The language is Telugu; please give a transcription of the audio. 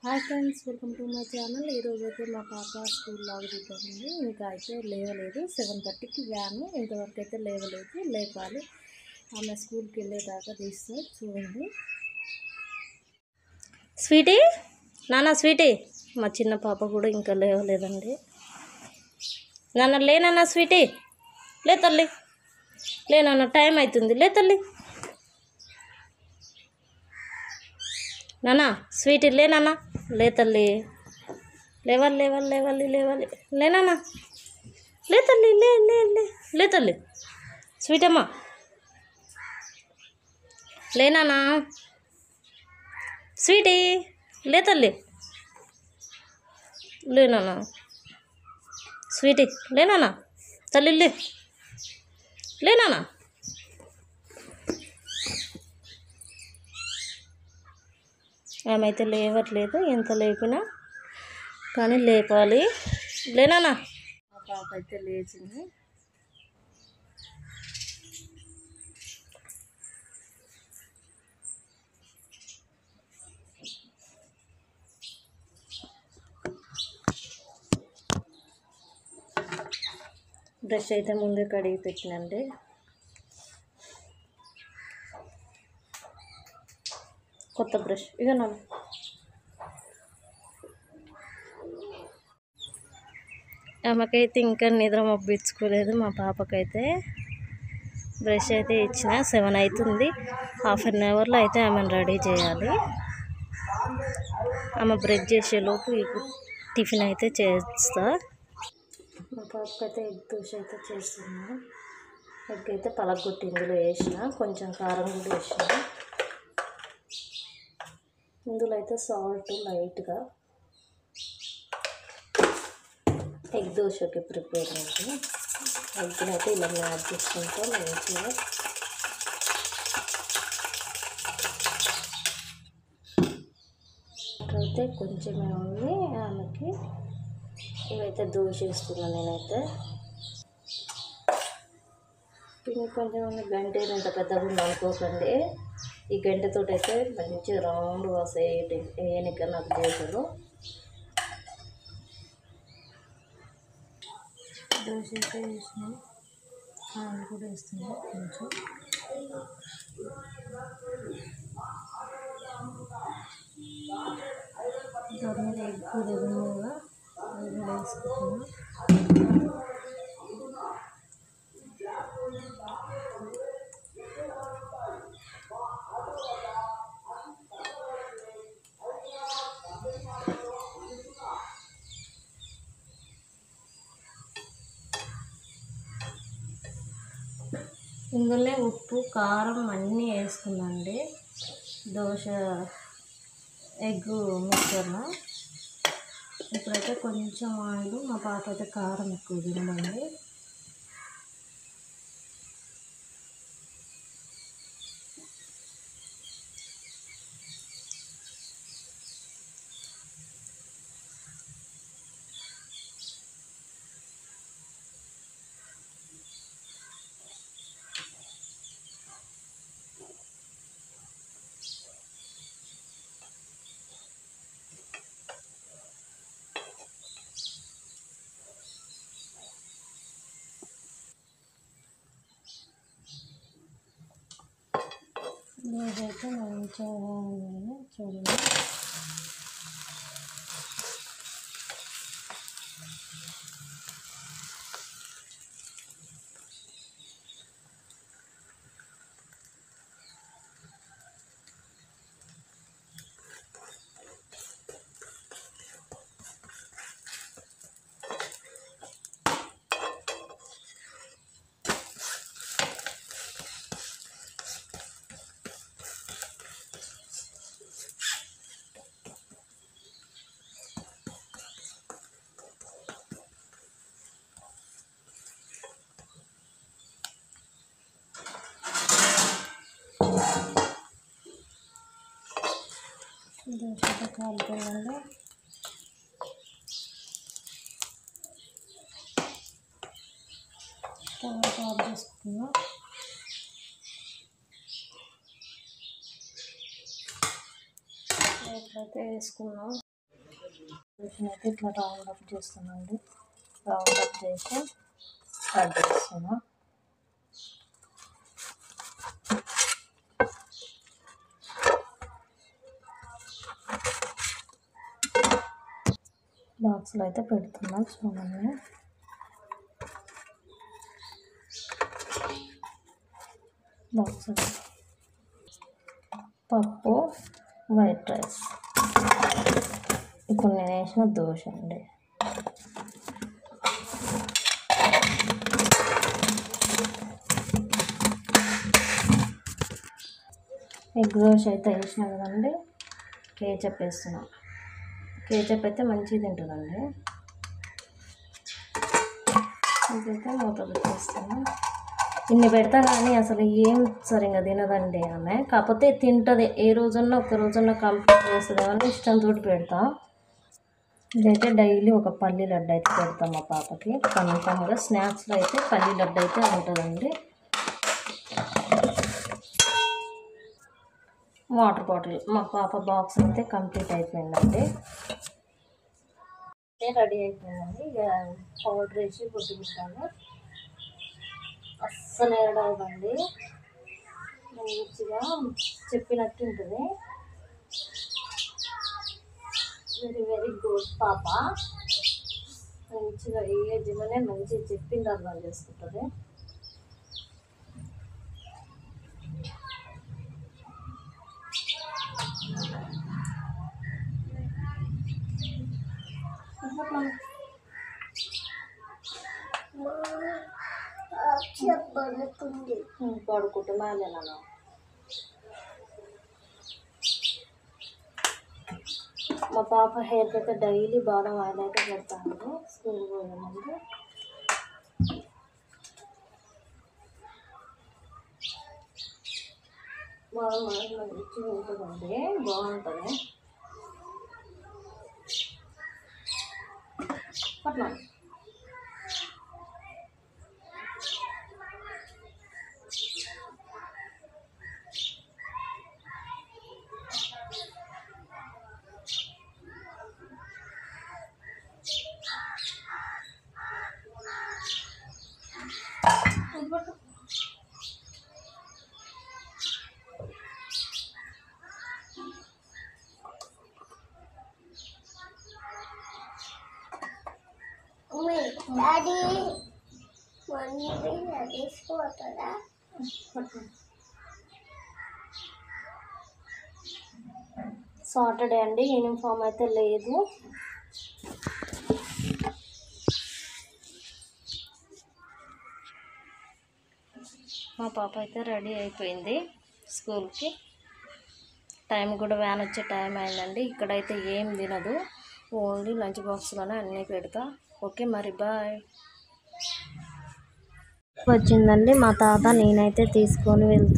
Hi friends, welcome to my channel. ఈరోజు అయితే మా పాప స్కూల్ లాగా దిగుతుంది. ఇంకా అయితే లేవలేదు. 7:30కి వ్యాను, ఇంతవరకు అయితే లేవలేదు. లేపాలి. ఆమె స్కూల్కి వెళ్ళేదాకా తీస్తే చూడండి. స్వీటీ, నాన్న స్వీటీ. మా చిన్న పాప కూడా ఇంకా లేవలేదండి. నాన్న లేనన్నా స్వీటీ, లే తల్లి, లేనన్న టైం అవుతుంది, లే తల్లి. నాన్న స్వీటీ లేనన్నా, లే తల్లి, లేవాలి లేవాలి లేవాలి లేవాలి, లేనన్నా, లే తల్లి, లే లే లే లే తల్లి. స్వీటమ్మా లేనా, స్వీటీ లే తల్లి, లేనా స్వీటీ, లేనా తల్లి, లే లేనా. ఆమె అయితే లేవట్లేదు. ఎంత లేపినా కానీ లేపాలి. లేనా. మా పాప అయితే లేచింది. బ్రష్ అయితే ముందే కడిగి పెట్టినండి. కొత్త బ్రష్ ఇక నా ఆమెకైతే ఇంకా నిద్ర మబ్బించుకోలేదు. మా పాపకైతే బ్రష్ అయితే ఇచ్చిన 7 అవుతుంది. హాఫ్ అన్ అవర్లో అయితే ఆమెను రెడీ చేయాలి. ఆమె బ్రష్ చేసేలోపు టిఫిన్ అయితే చేస్తా. మా పాపకైతే ఎగ్ దోశ అయితే చేస్తున్నా. ఎగ్ అయితే పలగొట్టి ఇందులో వేసిన, కొంచెం కారం కూడా వేసిన. ఇందులో అయితే సాల్ట్ లైట్గా. ఎగ్ దోశకి ప్రిపేర్ అయింది. ఎగ్ని అయితే ఇలా యాడ్ చేసుకుంటా మంచిగా. అయితే కొంచెమే ఉంది ఆమెకి. ఇవైతే దోశ వేస్తున్నాను నేనైతే. పిండి కొంచెం గంట ఇంత పెద్దగా ఉంది అనుకోకండి. ఈ గంటతో అయితే మంచిగా రౌండ్గా వస్తాయి. వేయనిక నాకు దోశలు. దోశ అయితే వేసినాం. ఆయిల్ కూడా వేస్తున్నాం కొంచెం. దాని మీద ఎగ్ కూడా ఉంది కదా, అది కూడా వేసుకుంటున్నాం. ఇందులో ఉప్పు కారం అన్నీ వేసుకున్నాండి. దోశ ఎగ్ మిక్చర్లో ఇప్పుడైతే కొంచెం ఆయిల్. మా పాప అయితే కారం ఎక్కువ తినమండి. ఇదైతే మంచిగా చూడండి. దోశ కాలుతుందండి. టమాటా ఆఫ్ చేసుకున్నాం. ఎట్లయితే వేసుకున్నాం. అయితే ఇట్లా రౌండ్ అప్ చేస్తున్నాండి. రౌండ్ అప్ చేసి కట్ చేస్తున్నా. బాక్స్లో అయితే పెడుతున్నాం. చూడండి, బాక్స్ పప్పు, వైట్ రైస్, ఇప్పుడు నేను వేసిన దోశ అండి. ఎగ్ దోశ అయితే వేసిన కదండి, కేచప్ వేస్తున్నాం. కేచప్ అయితే మంచిగా తింటుందండి. ఇదైతే మూత పెట్టేస్తున్నాం. ఇన్ని పెడతా కానీ అసలు ఏం సరిగ్గా తినదండి ఆమె. కాకపోతే తింటుంది, ఏ రోజున్నా ఒక రోజున్నా కంప్లీట్ చేస్తుంది అని ఇష్టంతో పెడతా. ఇదైతే డైలీ ఒక పల్లి లడ్డు అయితే పెడతాం మా పాపకి కన్ఫామ్గా. స్నాక్స్లో అయితే పల్లి లడ్డు అయితే ఉంటుందండి. వాటర్ బాటిల్ మా పాప బాక్స్ అయితే కంప్లీట్ అయిపోయిందండి. రెడీ అయిపోయిందండి. ఇక పౌడర్ వేసి పొట్టు పెట్టాను. అస్సలు ఏడవదండి, మంచిగా చెప్పినట్టు ఉంటుంది. వెరీ వెరీ గుడ్ పాప. మంచిగా ఏ ఏజ్లోనే మంచిగా చెప్పింది అర్థం చేసుకుంటుంది. పడుకుంటున్నా. మా పాప హెయిర్కి అయితే డైలీ బాదం ఆయిల్ అయితే పెడతాను స్కూల్ పోయే ముందు. బాదం ఆయిల్ మంచిగా ఉంటుందండి, బాగుంటుంది. అట్లా సాటర్డే అండి, యూనిఫామ్ అయితే లేదు. మా పాప అయితే రెడీ అయిపోయింది స్కూల్కి. టైం కూడా వ్యాన్ వచ్చే టైం అయిందండి. ఇక్కడైతే ఏం తినదు, ఓన్లీ లంచ్ బాక్స్లోనే అన్నీ పెడతా. ఓకే మరి, బాయ్. వచ్చిందండి మా తాత, నేనైతే తీసుకొని వెళ్తున్నాను.